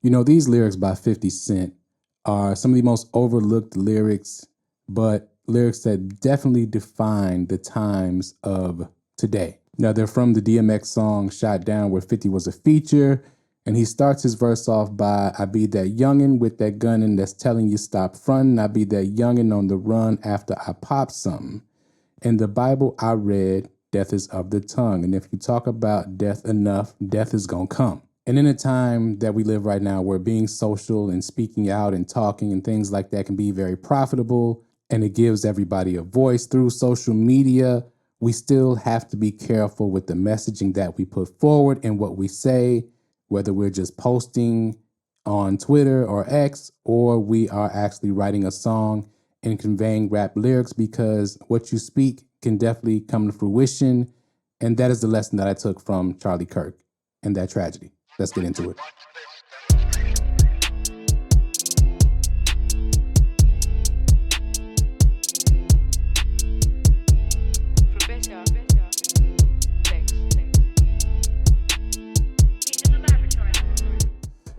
You know, these lyrics by 50 Cent are some of the most overlooked lyrics, but lyrics that definitely define the times of today. Now, they're from the DMX song Shot Down, where 50 was a feature. And he starts his verse off by, I be that youngin' with that gunnin' that's telling you stop frontin'. I be that youngin' on the run after I pop something. In the Bible I read, death is of the tongue. And if you talk about death enough, death is gonna come. And in a time that we live right now where being social and speaking out and talking and things like that can be very profitable and it gives everybody a voice through social media, we still have to be careful with the messaging that we put forward and what we say, whether we're just posting on Twitter or X, or we are actually writing a song and conveying rap lyrics, because what you speak can definitely come to fruition. And that is the lesson that I took from Charlie Kirk and that tragedy. Let's get into it.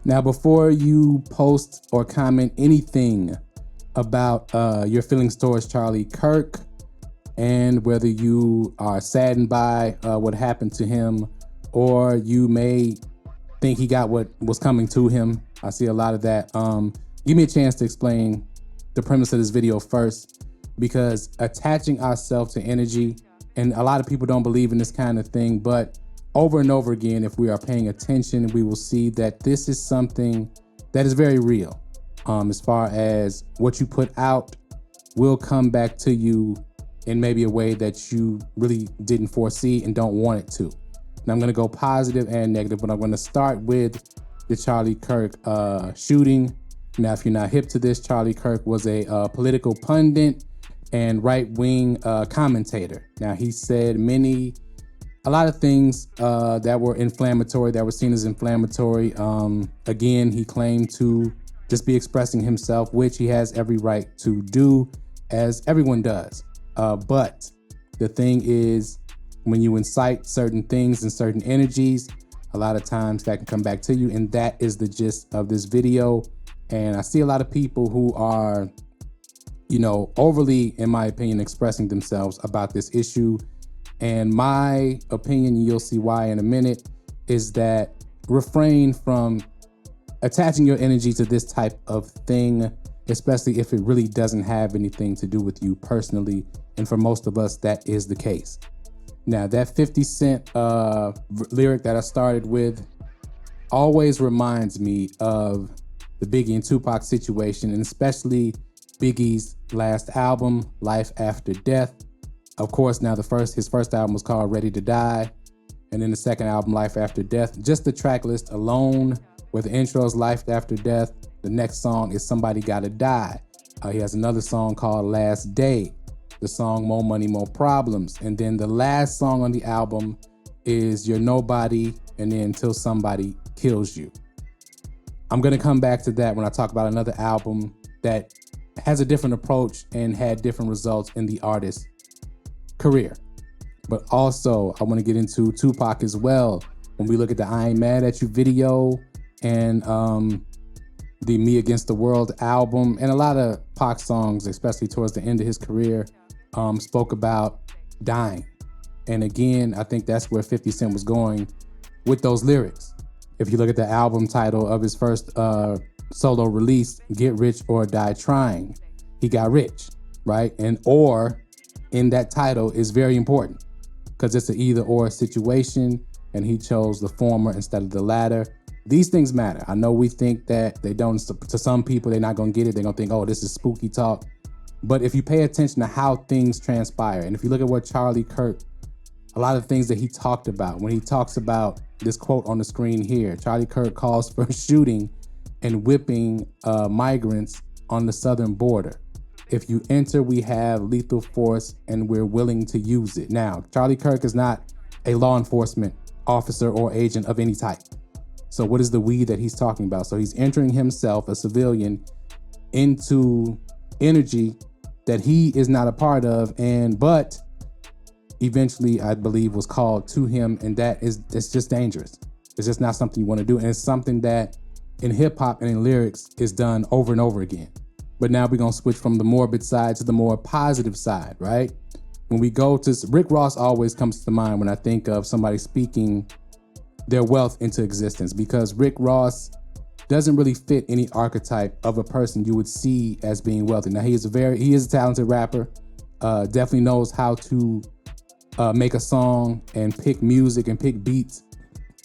Now, before you post or comment anything about your feelings towards Charlie Kirk and whether you are saddened by what happened to him, or you may think he got what was coming to him, I see a lot of that. Give me a chance to explain the premise of this video first, because attaching ourselves to energy, and a lot of people don't believe in this kind of thing, but over and over again, if we are paying attention, we will see that this is something that is very real. As far as what you put out will come back to you in maybe a way that you really didn't foresee and don't want it to. And I'm going to go positive and negative, but I'm going to start with the Charlie Kirk shooting. Now, if you're not hip to this, Charlie Kirk was a political pundit and right-wing commentator. Now, he said a lot of things that were inflammatory, that were seen as inflammatory. Again, he claimed to just be expressing himself, which he has every right to do, as everyone does. But the thing is, when you incite certain things and certain energies, a lot of times that can come back to you. And that is the gist of this video. And I see a lot of people who are, overly, in my opinion, expressing themselves about this issue. And my opinion, you'll see why in a minute, is that refrain from attaching your energy to this type of thing, especially if it really doesn't have anything to do with you personally. And for most of us, that is the case. Now, that 50 Cent lyric that I started with always reminds me of the Biggie and Tupac situation, and especially Biggie's last album, Life After Death. Of course, now his first album was called Ready to Die, and then the second album, Life After Death. Just the track list alone, where the intro is Life After Death, the next song is Somebody Gotta Die. He has another song called Last Day, the song More Money, More Problems. And then the last song on the album is You're Nobody, and then Till Somebody Kills You. I'm gonna come back to that when I talk about another album that has a different approach and had different results in the artist's career. But also, I wanna get into Tupac as well. When we look at the I Ain't Mad At You video and the Me Against the World album, and a lot of Pac songs, especially towards the end of his career, spoke about dying. And again, I think that's where 50 Cent was going with those lyrics. If you look at the album title of his first solo release, Get Rich or Die Trying, he got rich, right? And or in that title is very important because it's an either or situation, and he chose the former instead of the latter. These things matter. I know we think that they don't. To some people, they're not going to get it. They're going to think, oh, this is spooky talk. But if you pay attention to how things transpire, and if you look at what Charlie Kirk, a lot of things that he talked about, when he talks about this quote on the screen here, Charlie Kirk calls for shooting and whipping migrants on the southern border. If you enter, we have lethal force and we're willing to use it. Now, Charlie Kirk is not a law enforcement officer or agent of any type. So what is the we that he's talking about? So he's entering himself, a civilian, into energy that he is not a part of, but eventually, I believe, was called to him, and it's just dangerous. It's just not something you want to do, and it's something that in hip hop and in lyrics is done over and over again. But now we're gonna switch from the morbid side to the more positive side, right? When we go to Rick Ross, always comes to mind when I think of somebody speaking their wealth into existence, because Rick Ross doesn't really fit any archetype of a person you would see as being wealthy. Now he is a talented rapper, definitely knows how to make a song and pick music and pick beats.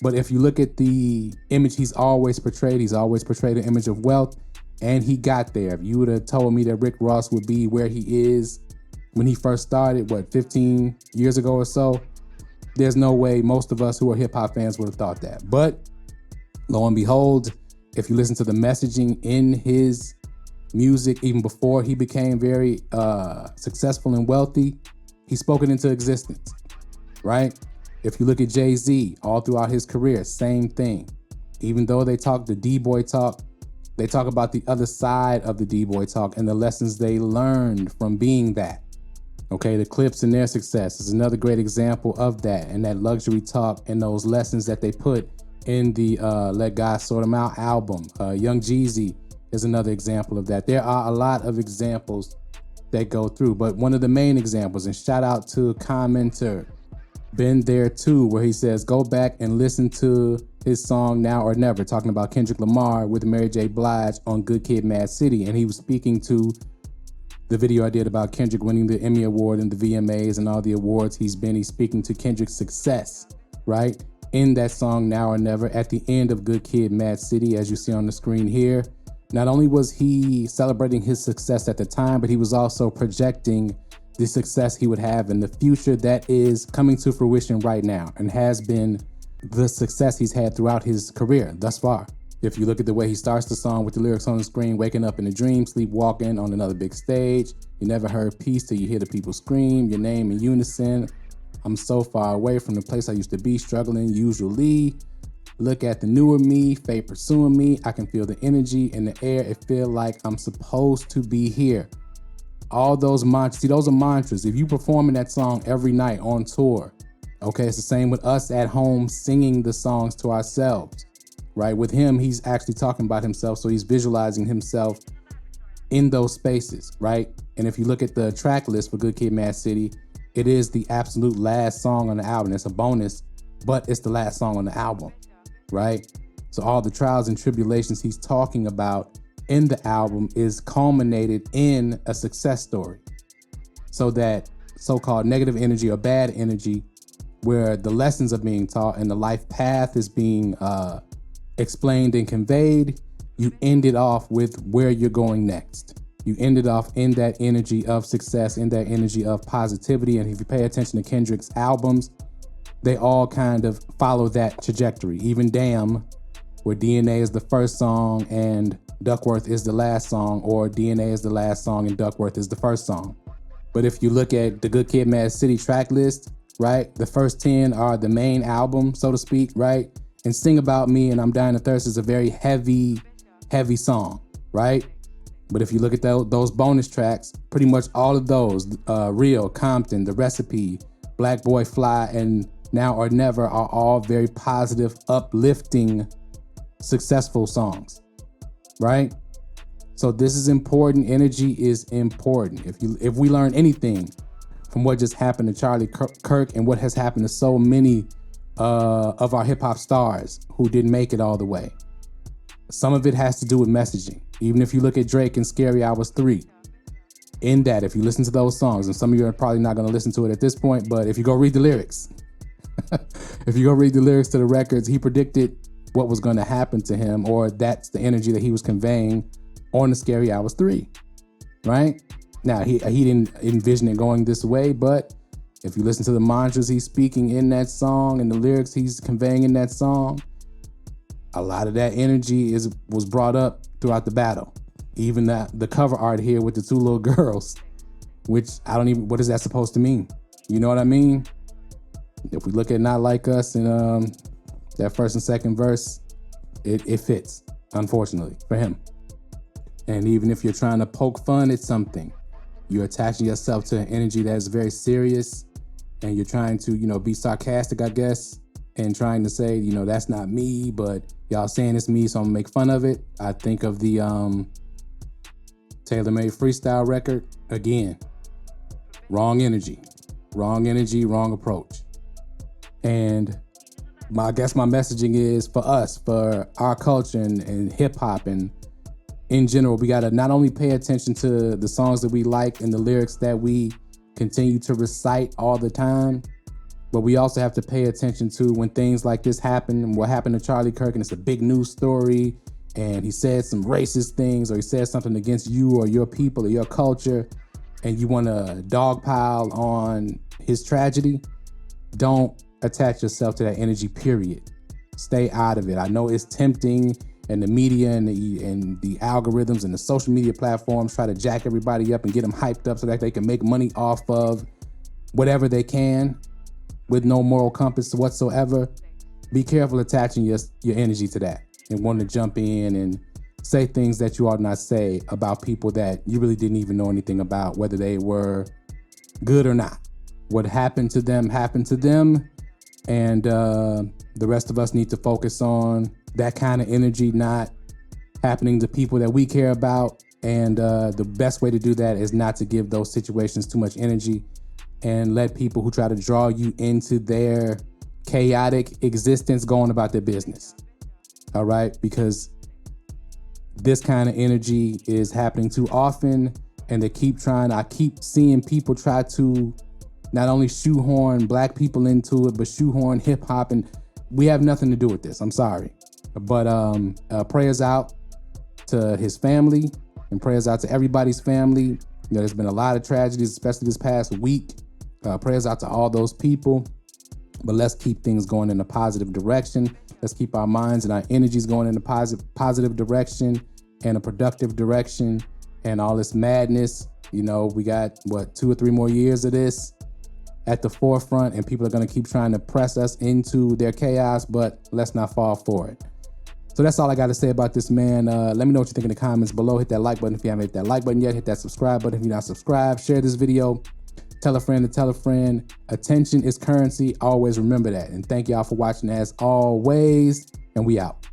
But if you look at the image he's always portrayed an image of wealth, and he got there. If you would have told me that Rick Ross would be where he is when he first started, 15 years ago or so, there's no way most of us who are hip hop fans would have thought that. But lo and behold, if you listen to the messaging in his music, even before he became very successful and wealthy, he spoke it into existence, right? If you look at Jay-Z, all throughout his career, same thing. Even though they talk the D-boy talk, they talk about the other side of the D-boy talk and the lessons they learned from being that. Okay, the Clips and their success is another great example of that, and that luxury talk and those lessons that they put in the Let God Sort 'Em Out album. Young Jeezy is another example of that. There are a lot of examples that go through, but one of the main examples, and shout out to commenter Been There Too, where he says, go back and listen to his song Now or Never, talking about Kendrick Lamar with Mary J. Blige on Good Kid, Mad City. And he was speaking to the video I did about Kendrick winning the Emmy Award and the VMAs and all the awards he's speaking to Kendrick's success, right? In that song Now or Never, at the end of Good Kid, Mad City, as you see on the screen here. Not only was he celebrating his success at the time, but he was also projecting the success he would have in the future that is coming to fruition right now and has been the success he's had throughout his career thus far. If you look at the way he starts the song with the lyrics on the screen, waking up in a dream, sleepwalking on another big stage. You never heard peace till you hear the people scream your name in unison. I'm so far away from the place I used to be, struggling usually. Look at the newer me, fate pursuing me. I can feel the energy in the air. It feel like I'm supposed to be here. All those mantras, see, those are mantras. If you performing that song every night on tour, okay, it's the same with us at home singing the songs to ourselves, right? With him, he's actually talking about himself, so he's visualizing himself in those spaces, right? And if you look at the track list for Good Kid, Mad City, it is the absolute last song on the album. It's a bonus, but it's the last song on the album, right? So all the trials and tribulations he's talking about in the album is culminated in a success story. So that so-called negative energy or bad energy, where the lessons are being taught and the life path is being explained and conveyed, you end it off with where you're going next. You end it off in that energy of success, in that energy of positivity. And if you pay attention to Kendrick's albums, they all kind of follow that trajectory. Even Damn, where DNA is the first song and Duckworth is the last song, or DNA is the last song and Duckworth is the first song. But if you look at the Good Kid, Mad City track list, right, the first 10 are the main album, so to speak, right? And Sing About Me and I'm Dying to Thirst is a very heavy song, right? But if you look at those bonus tracks, pretty much all of those, Real, Compton, The Recipe, Black Boy Fly, and Now or Never are all very positive, uplifting, successful songs, right? So this is important. Energy is important. If we learn anything from what just happened to Charlie Kirk and what has happened to so many of our hip hop stars who didn't make it all the way, some of it has to do with messaging. Even if you look at Drake and Scary Hours 3, in that, if you listen to those songs, and some of you are probably not going to listen to it at this point, but if you go read the lyrics, if you go read the lyrics to the records, he predicted what was going to happen to him, or that's the energy that he was conveying on the Scary Hours 3, right? Now, he didn't envision it going this way, but if you listen to the mantras he's speaking in that song and the lyrics he's conveying in that song, a lot of that energy was brought up throughout the battle. Even the cover art here with the two little girls, which what is that supposed to mean? You know what I mean? If we look at Not Like Us and that first and second verse, it fits, unfortunately, for him. And even if you're trying to poke fun at something, you're attaching yourself to an energy that is very serious, and you're trying to, be sarcastic, I guess. and trying to say, you know, that's not me, but y'all saying it's me, so I'm gonna make fun of it. I think of the Tailor-Made Freestyle record. Again, wrong energy, wrong approach. And I guess my messaging is for us, for our culture and hip hop and in general, we gotta not only pay attention to the songs that we like and the lyrics that we continue to recite all the time, but we also have to pay attention to when things like this happen, what happened to Charlie Kirk, and it's a big news story, and he said some racist things, or he said something against you or your people or your culture, and you wanna dogpile on his tragedy. Don't attach yourself to that energy, period. Stay out of it. I know it's tempting, and the media and the algorithms and the social media platforms try to jack everybody up and get them hyped up so that they can make money off of whatever they can with no moral compass whatsoever. Be careful attaching your energy to that and wanting to jump in and say things that you ought not say about people that you really didn't even know anything about, whether they were good or not. What happened to them, and the rest of us need to focus on that kind of energy not happening to people that we care about. And the best way to do that is not to give those situations too much energy and let people who try to draw you into their chaotic existence go on about their business. All right? Because this kind of energy is happening too often, and I keep seeing people try to not only shoehorn black people into it, but shoehorn hip hop, and we have nothing to do with this. I'm sorry. But prayers out to his family and prayers out to everybody's family. You know, there's been a lot of tragedies, especially this past week. Prayers out to all those people. But let's keep things going in a positive direction. Let's keep our minds and our energies going in a positive direction and a productive direction. And all this madness, you know, we got, 2 or 3 more years of this at the forefront, and people are going to keep trying to press us into their chaos, but let's not fall for it. So that's all I got to say about this, man. Let me know what you think in the comments below. Hit that like button if you haven't hit that like button yet. Hit that subscribe button if you're not subscribed. Share this video. Tell a friend to tell a friend. Attention is currency. Always remember that. And thank y'all for watching as always. And we out.